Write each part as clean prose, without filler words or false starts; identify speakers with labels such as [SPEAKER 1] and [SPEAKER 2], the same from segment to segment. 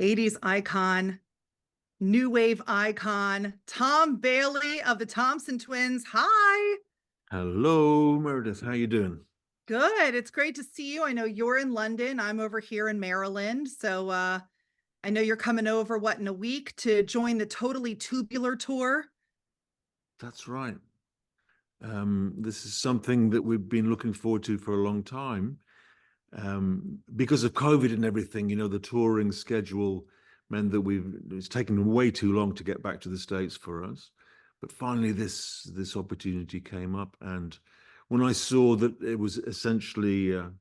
[SPEAKER 1] 80s icon, new wave icon, Tom Bailey of the Thompson Twins. Hi.
[SPEAKER 2] Hello, Meredith. How you doing?
[SPEAKER 1] Good. It's great to see you. I know you're in London. I'm over here in Maryland. So I know you're coming over, in a week to join the Totally Tubular tour?
[SPEAKER 2] That's right. This is something that we've been looking forward to for a long time. Because of COVID and everything, the touring schedule meant that it's taken way too long to get back to the States for us. But finally, this opportunity came up, and when I saw that it was essentially a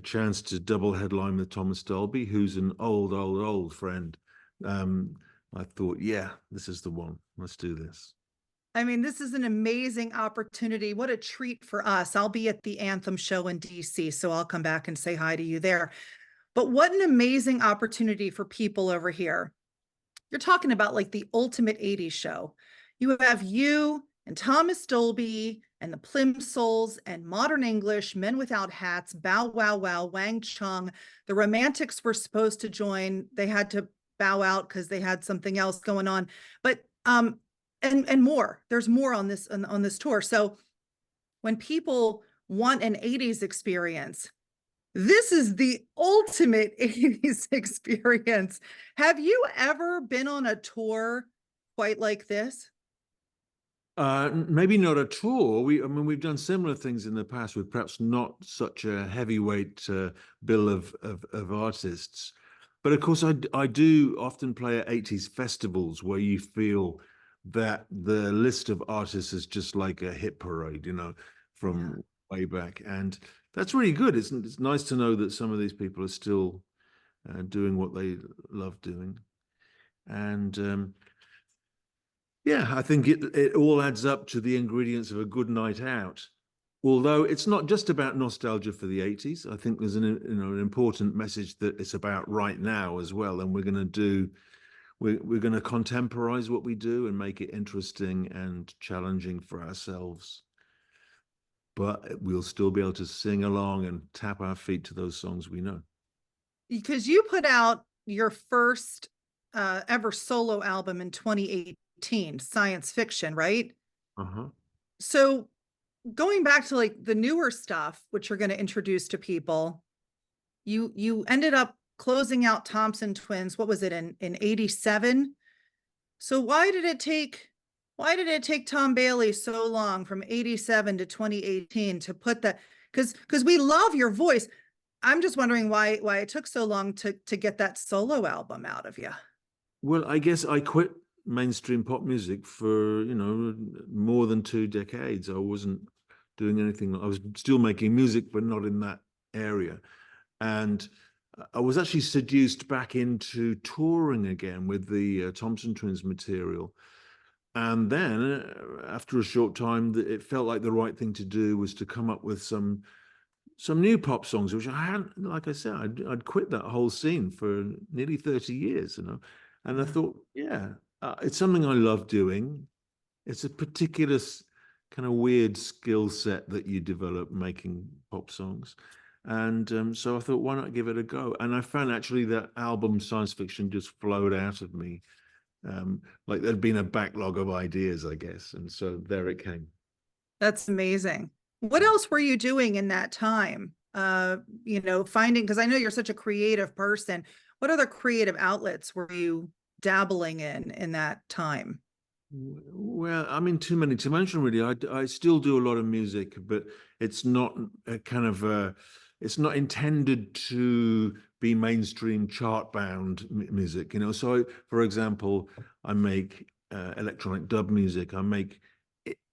[SPEAKER 2] chance to double headline with Thomas Dolby, who's an old friend, I thought, yeah, this is the one. Let's do this.
[SPEAKER 1] I mean, this is an amazing opportunity. What a treat for us. I'll be at the Anthem show in DC, so I'll come back and say hi to you there. But what an amazing opportunity for people over here. You're talking about like the ultimate 80s show. You have you and Thomas Dolby and the Plimsolls and Modern English, Men Without Hats, Bow Wow Wow, Wang, Chung. The Romantics were supposed to join. They had to bow out because they had something else going on. But and more. There's more on this tour. So when people want an 80s experience, this is the ultimate 80s experience. Have you ever been on a tour quite like this?
[SPEAKER 2] Maybe not a tour. We've done similar things in the past with perhaps not such a heavyweight bill of artists. But of course, I do often play at 80s festivals where you feel that the list of artists is just like a hit parade, from way back. And that's really good. It's nice to know that some of these people are still doing what they love doing. And yeah, I think it all adds up to the ingredients of a good night out. Although it's not just about nostalgia for the 80s. I think there's an important message that it's about right now as well. And we're going to contemporize what we do and make it interesting and challenging for ourselves. But we'll still be able to sing along and tap our feet to those songs we know.
[SPEAKER 1] Because you put out your first ever solo album in 2018, Science Fiction, right?
[SPEAKER 2] Uh-huh.
[SPEAKER 1] So going back to like the newer stuff, which you're going to introduce to people, you ended up closing out Thompson Twins. What was it in 87? So why did it take Tom Bailey so long from 87 to 2018 to put that? Because we love your voice. I'm just wondering why it took so long to get that solo album out of you.
[SPEAKER 2] Well, I guess I quit mainstream pop music for, more than 2 decades. I wasn't doing anything. I was still making music, but not in that area. And I was actually seduced back into touring again with the Thompson Twins material. And then after a short time, it felt like the right thing to do was to come up with some new pop songs, which I hadn't, like I said, I'd quit that whole scene for nearly 30 years, And I thought, yeah, it's something I love doing. It's a particular kind of weird skill set that you develop making pop songs. And so I thought, why not give it a go? And I found actually that album Science Fiction just flowed out of me. Like there'd been a backlog of ideas, I guess. And so there it came.
[SPEAKER 1] That's amazing. What else were you doing in that time? Finding, because I know you're such a creative person. What other creative outlets were you dabbling in that time?
[SPEAKER 2] Well, I mean, too many to mention, really. I still do a lot of music, but it's not a kind of it's not intended to be mainstream chart-bound music, So, for example, I make electronic dub music. I make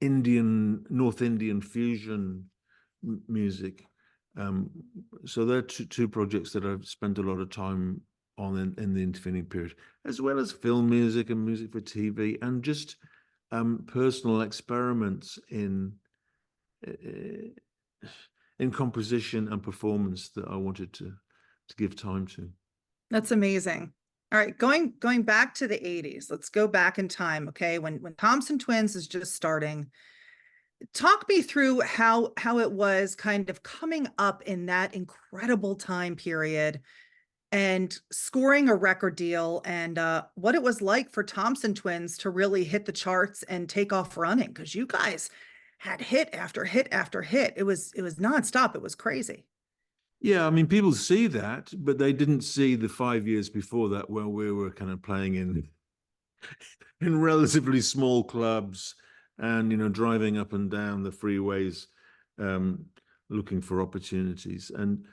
[SPEAKER 2] North Indian fusion music. So there are two projects that I've spent a lot of time on in the intervening period, as well as film music and music for TV, and just personal experiments in composition and performance that I wanted to give time to.
[SPEAKER 1] That's amazing. All right, going back to the 80s. Let's go back in time, okay? When Thompson Twins is just starting, talk me through how it was kind of coming up in that incredible time period. and scoring a record deal, and what it was like for Thompson Twins to really hit the charts and take off running, because you guys had hit after hit after hit. It was nonstop. It was crazy.
[SPEAKER 2] Yeah, I mean, people see that, but they didn't see the 5 years before that where we were kind of playing in relatively small clubs and, you know, driving up and down the freeways, um, looking for opportunities. And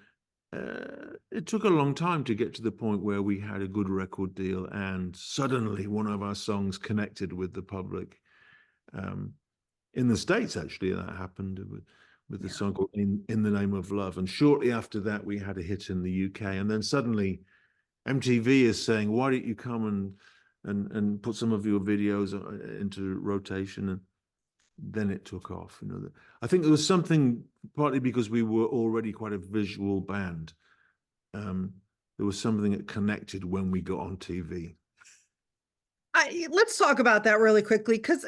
[SPEAKER 2] it took a long time to get to the point where we had a good record deal, and suddenly one of our songs connected with the public. Um, in the States, actually, that happened with the
[SPEAKER 1] Yeah.
[SPEAKER 2] song called In the Name of Love. And shortly after that, we had a hit in the UK. And then suddenly MTV is saying, why don't you come and put some of your videos into rotation? And then it took off. You know, I think there was something, partly because we were already quite a visual band. There was something that connected when we got on TV.
[SPEAKER 1] Let's talk about that really quickly, because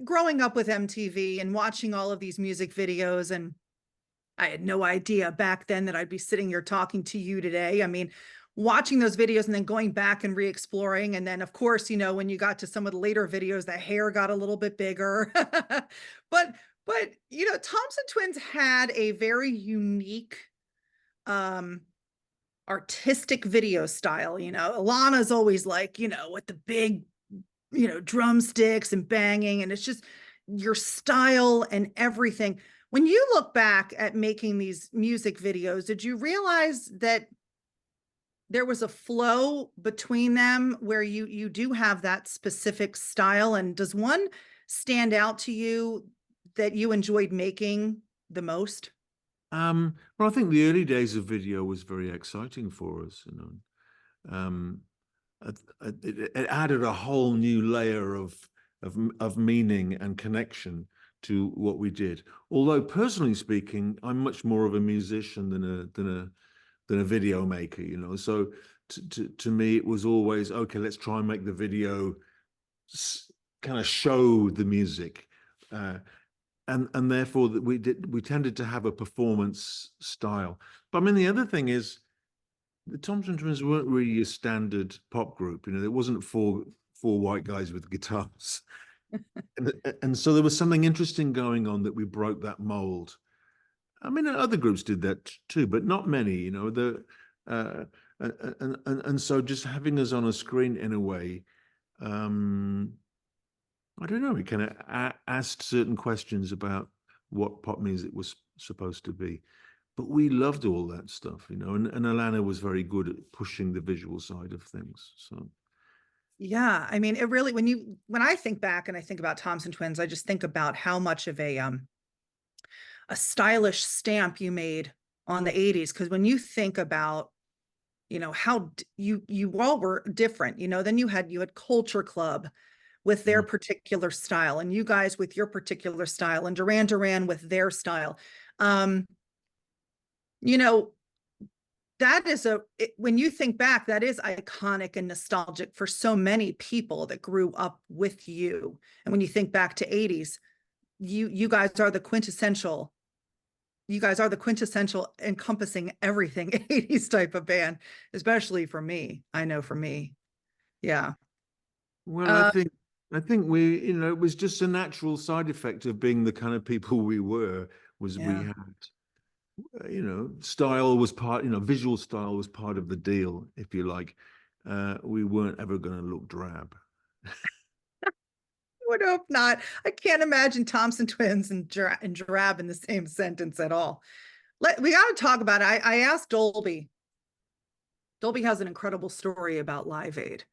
[SPEAKER 1] growing up with MTV and watching all of these music videos, and I had no idea back then that I'd be sitting here talking to you today. I mean, watching those videos and then going back and re-exploring. And then, of course, when you got to some of the later videos, the hair got a little bit bigger. but Thompson Twins had a very unique um artistic video style. Alana's always like, with the big, drumsticks and banging, and it's just your style and everything. When you look back at making these music videos, did you realize that there was a flow between them where you do have that specific style? And does one stand out to you that you enjoyed making the most?
[SPEAKER 2] Well, I think the early days of video was very exciting for us, you know. It added a whole new layer of meaning and connection to what we did. Although personally speaking, I'm much more of a musician than a video maker, you know. So to me, it was always, okay, let's try and make the video kind of show the music. And therefore that we tended to have a performance style. But I mean, the other thing is the Thompson Twins weren't really a standard pop group. You know, there wasn't four white guys with guitars. and so there was something interesting going on that we broke that mold. I mean, other groups did that too, but not many. You know, and so just having us on a screen in a way, I don't know. We kind of asked certain questions about what pop music was supposed to be, but we loved all that stuff, you know. And Alana was very good at pushing the visual side of things. So
[SPEAKER 1] Yeah, I mean, it really, when I think back and I think about Thompson Twins, I just think about how much of a stylish stamp you made on the 80s. Because when you think about, how you all were different, then you had Culture Club with their particular style, and you guys with your particular style, and Duran Duran with their style. You know, that is when you think back, that is iconic and nostalgic for so many people that grew up with you. And when you think back to 80s, you guys are the quintessential. You guys are the quintessential encompassing everything 80s type of band, especially for me. I know for me. Yeah.
[SPEAKER 2] well, I think we, you know, it was just a natural side effect of being the kind of people we were. Was we
[SPEAKER 1] Yeah.
[SPEAKER 2] had, you know, style was part, you know, visual style was part of the deal, if you like. We weren't ever going to look drab.
[SPEAKER 1] Would hope not. I can't imagine Thompson Twins and Drab in the same sentence at all. We got to talk about it. I asked Dolby. Dolby has an incredible story about Live Aid.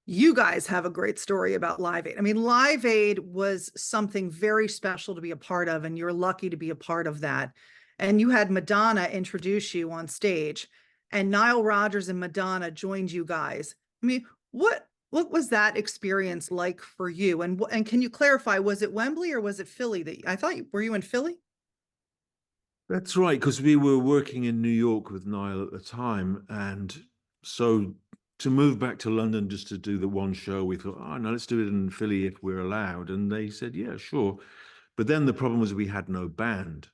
[SPEAKER 1] You guys have a great story about Live Aid. I mean, Live Aid was something very special to be a part of, and you're lucky to be a part of that. And you had Madonna introduce you on stage, and Nile Rodgers and Madonna joined you guys. I mean, what was that experience like for you? And can you clarify, was it Wembley or was it Philly? Were you in Philly?
[SPEAKER 2] That's right, because we were working in New York with Niall at the time, and so to move back to London just to do the one show, we thought, oh no, let's do it in Philly if we're allowed. And they said, yeah, sure. But then the problem was we had no band,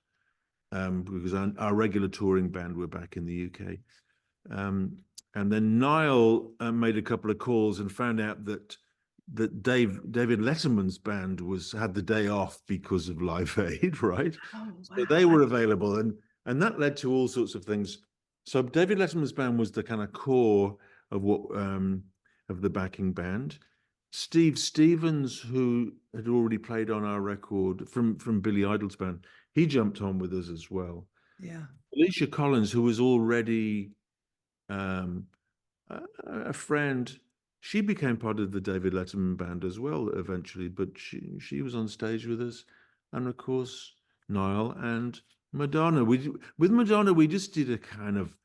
[SPEAKER 2] because our regular touring band were back in the UK. And then Niall made a couple of calls and found out that David Letterman's band had the day off because of Live Aid, right?
[SPEAKER 1] Oh,
[SPEAKER 2] So they were
[SPEAKER 1] wow.
[SPEAKER 2] available, and that led to all sorts of things. So David Letterman's band was the kind of core of what of the backing band. Steve Stevens, who had already played on our record from Billy Idol's band, he jumped on with us as well.
[SPEAKER 1] Yeah.
[SPEAKER 2] Alicia Collins, who was already um, a friend, she became part of the David Letterman band as well eventually, but she was on stage with us. And of course, Niall and Madonna. With Madonna, we just did a kind of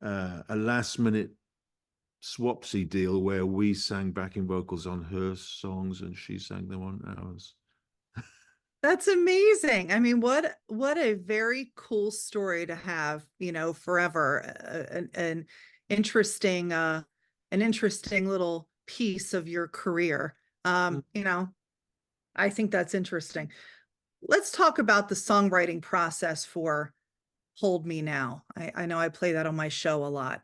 [SPEAKER 2] a last minute swapsy deal where we sang backing vocals on her songs and she sang them on ours.
[SPEAKER 1] That's amazing. I mean, what a very cool story to have, forever. An interesting an interesting little piece of your career.
[SPEAKER 2] Mm.
[SPEAKER 1] I think that's interesting. Let's talk about the songwriting process for Hold Me Now. I know I play that on my show a lot.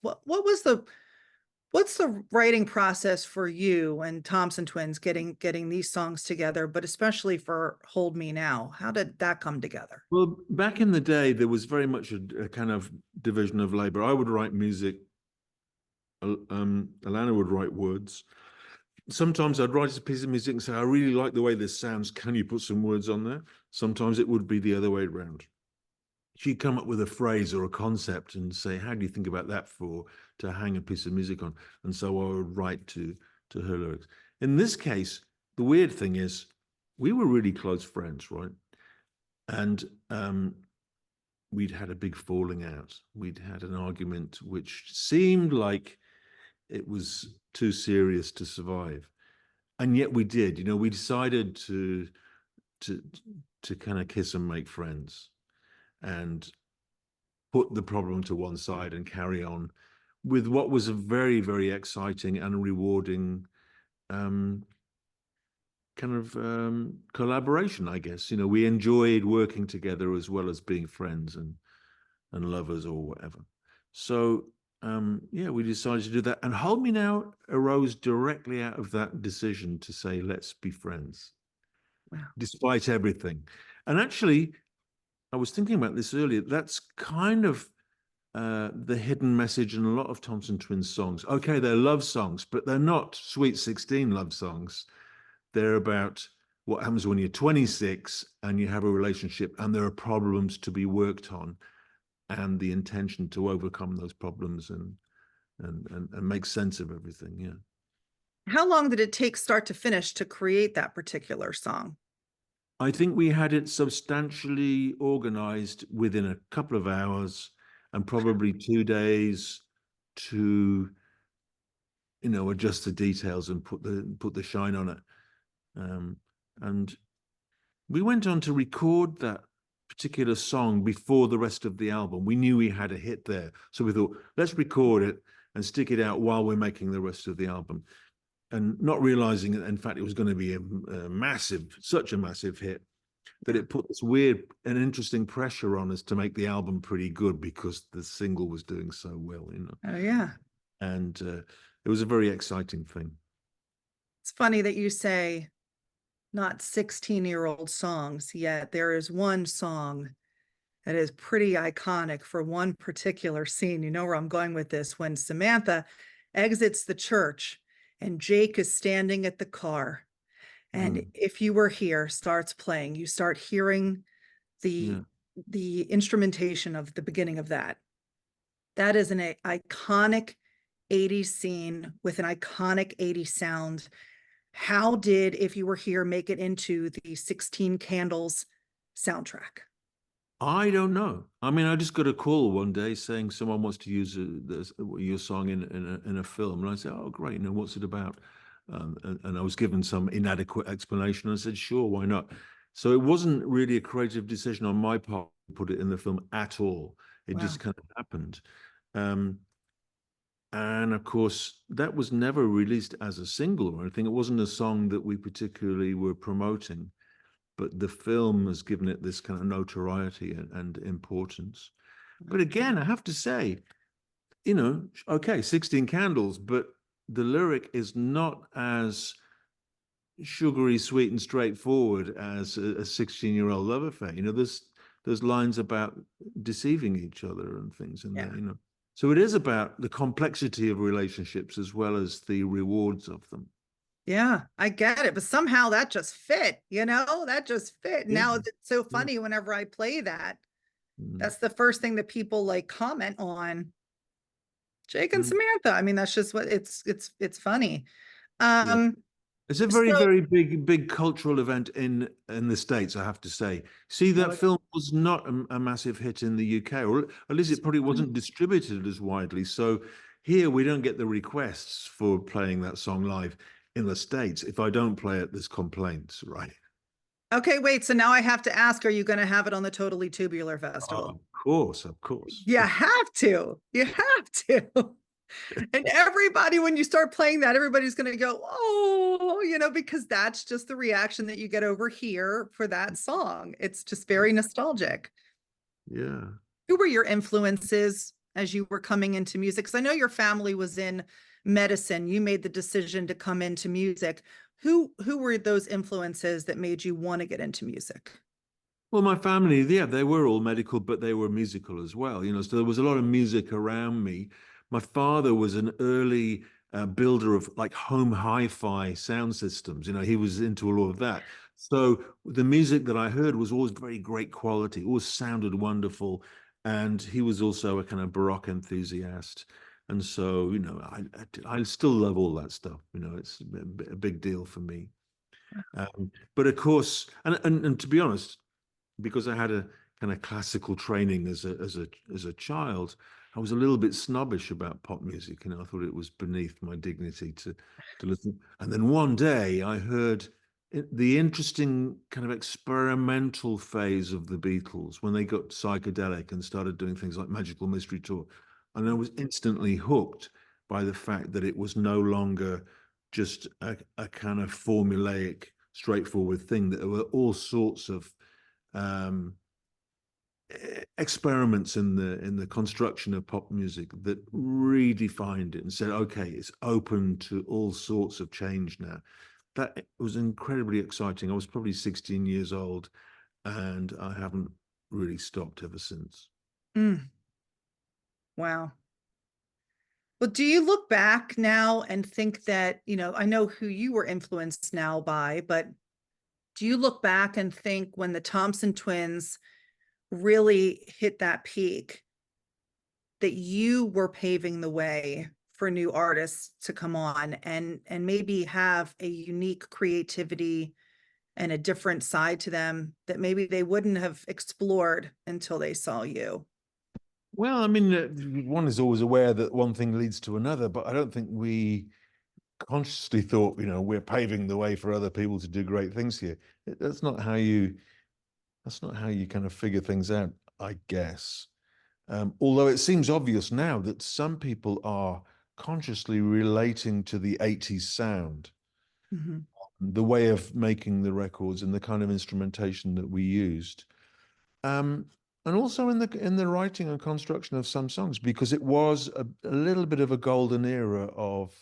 [SPEAKER 1] What's the writing process for you and Thompson Twins getting these songs together, but especially for Hold Me Now? How did that come together?
[SPEAKER 2] Well, back in the day, there was very much a kind of division of labor. I would write music, Alana would write words. Sometimes I'd write a piece of music and say, I really like the way this sounds. Can you put some words on there? Sometimes it would be the other way around. She'd come up with a phrase or a concept and say, how do you think about that to hang a piece of music on? And so I would write to her lyrics. In this case, the weird thing is we were really close friends, right? And we'd had a big falling out. We'd had an argument which seemed like it was too serious to survive. And yet we did. We decided to kind of kiss and make friends and put the problem to one side and carry on with what was a very, very exciting and rewarding kind of collaboration, I guess. We enjoyed working together as well as being friends and lovers or whatever. So yeah, we decided to do that. And Hold Me Now arose directly out of that decision to say, let's be friends.
[SPEAKER 1] Wow.
[SPEAKER 2] Despite everything. And actually, I was thinking about this earlier. That's kind of the hidden message in a lot of Thompson Twins songs. Okay, they're love songs, but they're not Sweet 16 love songs. They're about what happens when you're 26 and you have a relationship and there are problems to be worked on and the intention to overcome those problems and make sense of everything. Yeah.
[SPEAKER 1] How long did it take start to finish to create that particular song?
[SPEAKER 2] I think we had it substantially organized within a couple of hours and probably 2 days to, adjust the details and put the shine on it. And we went on to record that particular song before the rest of the album. We knew we had a hit there. So we thought, let's record it and stick it out while we're making the rest of the album. And not realizing that, in fact, it was going to be such a massive hit that it put this weird and interesting pressure on us to make the album pretty good because the single was doing so well,
[SPEAKER 1] Oh, yeah.
[SPEAKER 2] And it was a very exciting thing.
[SPEAKER 1] It's funny that you say not 16-year-old songs, yet there is one song that is pretty iconic for one particular scene. You know where I'm going with this. When Samantha exits the church and Jake is standing at the car, and If You Were Here starts playing, you start hearing the instrumentation of the beginning of that. That is an iconic 80s scene with an iconic 80s sound. How did If You Were Here make it into the 16 Candles soundtrack?
[SPEAKER 2] I don't know. I mean, I just got a call one day saying someone wants to use your song in a film, and I said, "Oh, great! What's it about?" And I was given some inadequate explanation. And I said, "Sure, why not?" So it wasn't really a creative decision on my part to put it in the film at all. It just kind of happened. And of course, that was never released as a single or anything. It wasn't a song that we particularly were promoting. But the film has given it this kind of notoriety and importance. But again, I have to say, you know, okay, 16 Candles, but the lyric is not as sugary, sweet, and straightforward as a 16-year-old love affair. You know, there's lines about deceiving each other and things in there,
[SPEAKER 1] Yeah.
[SPEAKER 2] you know. So it is about the complexity of relationships as well as the rewards of them.
[SPEAKER 1] Yeah, I get it. But somehow that just fit, that just fit.
[SPEAKER 2] Yeah,
[SPEAKER 1] Now it's so
[SPEAKER 2] yeah.
[SPEAKER 1] funny whenever I play that.
[SPEAKER 2] Mm,
[SPEAKER 1] That's the first thing that people like comment on. Jake and
[SPEAKER 2] mm,
[SPEAKER 1] Samantha. I mean, that's just what it's funny.
[SPEAKER 2] yeah.
[SPEAKER 1] Um,
[SPEAKER 2] It's a very,
[SPEAKER 1] so
[SPEAKER 2] very big cultural event in the States, I have to say. See,
[SPEAKER 1] oh,
[SPEAKER 2] that film was not a massive hit in the UK, or at least it probably wasn't distributed as widely. So here we don't get the requests for playing that song live. In the States, if I don't play it, there's complaints, right?
[SPEAKER 1] okay, wait. So now I have to ask, are you going to have it on the Totally Tubular
[SPEAKER 2] Oh,
[SPEAKER 1] Festival?
[SPEAKER 2] of course, of course.
[SPEAKER 1] You have to. You have to. And everybody, when you start playing that, everybody's going to go, oh, because that's just the reaction that you get over here for that song. It's just very nostalgic.
[SPEAKER 2] Yeah.
[SPEAKER 1] Who were your influences as you were coming into music? Because I know your family was in medicine. You made the decision to come into music. Who were those influences that made you want to get into music?
[SPEAKER 2] Well, my family, yeah, they were all medical, but they were musical as well. You know, so there was a lot of music around me. My father was an early builder of like home hi-fi sound systems. You know, he was into all of that. So the music that I heard was always very great quality, always sounded wonderful. And he was also a kind of Baroque enthusiast. And so, you know, I still love all that stuff. You know, it's a big deal for me. But of course, and to be honest, because I had a kind of classical training as a child, I was a little bit snobbish about pop music, and I thought it was beneath my dignity to listen. And then one day I heard the interesting kind of experimental phase of the Beatles when they got psychedelic and started doing things like Magical Mystery Tour, and I was instantly hooked by the fact that it was no longer just a kind of formulaic, straightforward thing. That there were all sorts of um, experiments in the construction of pop music that redefined it and said, okay, it's open to all sorts of change now. That was incredibly exciting. I was probably 16 years old, and I haven't really stopped ever since.
[SPEAKER 1] Mm, wow. Well, do you look back now and think that, I know who you were influenced now by, but do you look back and think when the Thompson twins really hit that peak, that you were paving the way for new artists to come on and maybe have a unique creativity and a different side to them that maybe they wouldn't have explored until they saw you?
[SPEAKER 2] Well, I mean, one is always aware that one thing leads to another, but I don't think we consciously thought, you know, we're paving the way for other people to do great things here. That's not how you kind of figure things out, I guess. Although it seems obvious now that some people are consciously relating to the 80s sound,
[SPEAKER 1] Mhm.
[SPEAKER 2] the way of making the records and the kind of instrumentation that we used. Um, and also in the writing and construction of some songs, because it was a little bit of a golden era of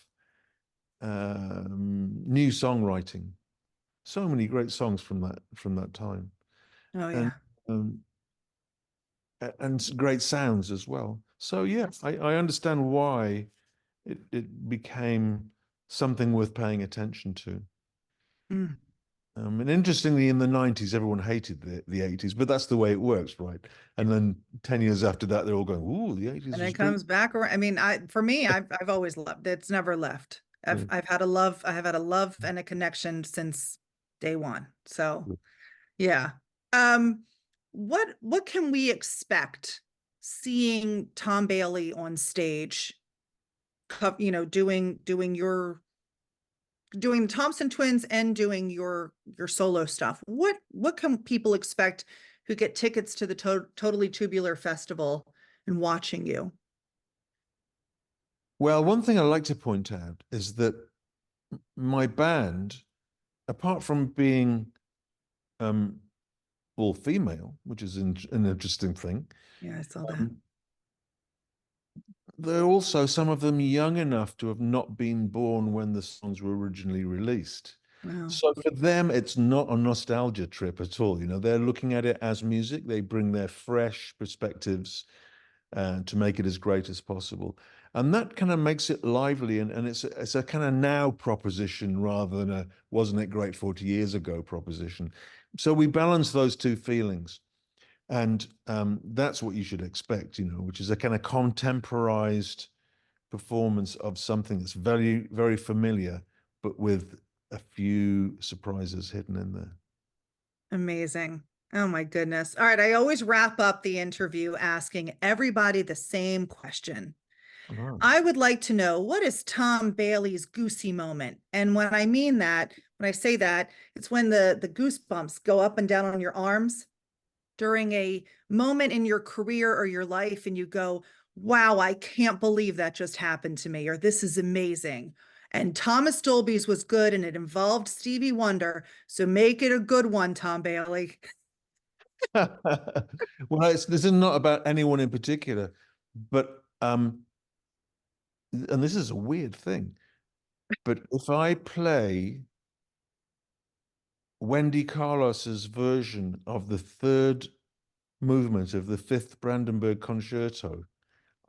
[SPEAKER 2] new songwriting. So many great songs from that time,
[SPEAKER 1] Oh
[SPEAKER 2] and
[SPEAKER 1] yeah.
[SPEAKER 2] um, and great sounds as well. So yeah, I understand why it became something worth paying attention to.
[SPEAKER 1] Mm.
[SPEAKER 2] And interestingly, in the 90s, everyone hated the 80s, but that's the way it works, right? And then 10 years after that, they're all going, "Ooh, the 80s
[SPEAKER 1] And
[SPEAKER 2] was
[SPEAKER 1] it
[SPEAKER 2] great."
[SPEAKER 1] comes back around. I mean, for me, I've always loved it. It's never left.
[SPEAKER 2] Yeah.
[SPEAKER 1] I've had a love, I have had a love and a connection since day one. So yeah. Um, what can we expect seeing Tom Bailey on stage, doing Thompson Twins and doing your solo stuff? What can people expect who get tickets to the Totally Tubular Festival and watching you?
[SPEAKER 2] Well, one thing I like to point out is that my band, apart from being um, all female, which is an interesting thing,
[SPEAKER 1] Yeah, I saw that.
[SPEAKER 2] um, they're also some of them young enough to have not been born when the songs were originally released.
[SPEAKER 1] Wow.
[SPEAKER 2] So for them, it's not a nostalgia trip at all. You know, they're looking at it as music. They bring their fresh perspectives to make it as great as possible. And that kind of makes it lively, and it's a kind of now proposition rather than a wasn't it great 40 years ago proposition. So we balance those two feelings. And that's what you should expect, you know, which is a kind of contemporized performance of something that's very, very familiar, but with a few surprises hidden in there.
[SPEAKER 1] Amazing. Oh my goodness. All right. I always wrap up the interview asking everybody the same question.
[SPEAKER 2] Oh.
[SPEAKER 1] I would like to know, what is Tom Bailey's goosey moment? And when I mean that, when I say that, it's when the goosebumps go up and down on your arms during a moment in your career or your life, and you go, wow, I can't believe that just happened to me, or this is amazing. And Thomas Dolby's was good, and it involved Stevie Wonder. So make it a good one, Tom Bailey.
[SPEAKER 2] Well, this is not about anyone in particular, but and this is a weird thing, but if I play Wendy Carlos's version of the third movement of the Fifth Brandenburg Concerto,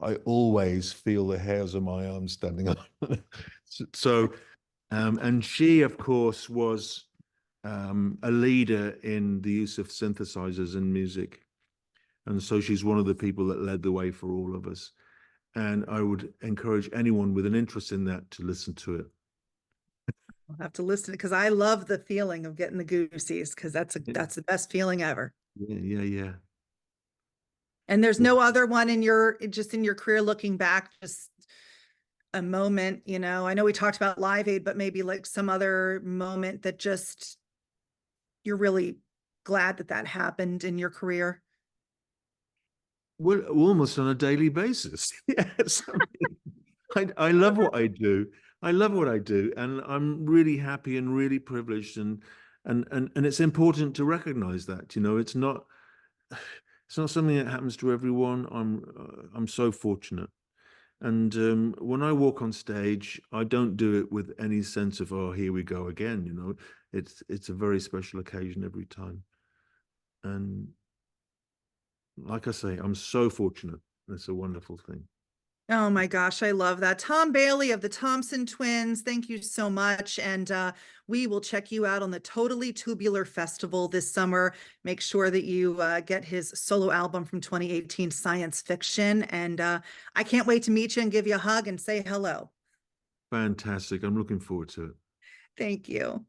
[SPEAKER 2] I always feel the hairs on my arms standing up. So, and she, of course, was a leader in the use of synthesizers in music. And so she's one of the people that led the way for all of us. And I would encourage anyone with an interest in that to listen to it.
[SPEAKER 1] I'll have to listen because I love the feeling of getting the goosies, because that's the best feeling ever.
[SPEAKER 2] Yeah.
[SPEAKER 1] And there's no other one in your career looking back, just a moment, you know. I know we talked about Live Aid, but maybe like some other moment that just you're really glad that happened in your career.
[SPEAKER 2] Well, almost on a daily basis. Yes. I love what I do. I love what I do, and I'm really happy and really privileged, and it's important to recognize that. You know, it's not something that happens to everyone. I'm so fortunate, and when I walk on stage, I don't do it with any sense of, oh, here we go again. You know, it's a very special occasion every time, and like I say, I'm so fortunate. It's a wonderful thing.
[SPEAKER 1] Oh my gosh, I love that. Tom Bailey of the Thompson Twins, thank you so much. And we will check you out on the Totally Tubular Festival this summer. Make sure that you get his solo album from 2018, Science Fiction. And I can't wait to meet you and give you a hug and say hello.
[SPEAKER 2] Fantastic. I'm looking forward to it.
[SPEAKER 1] Thank you.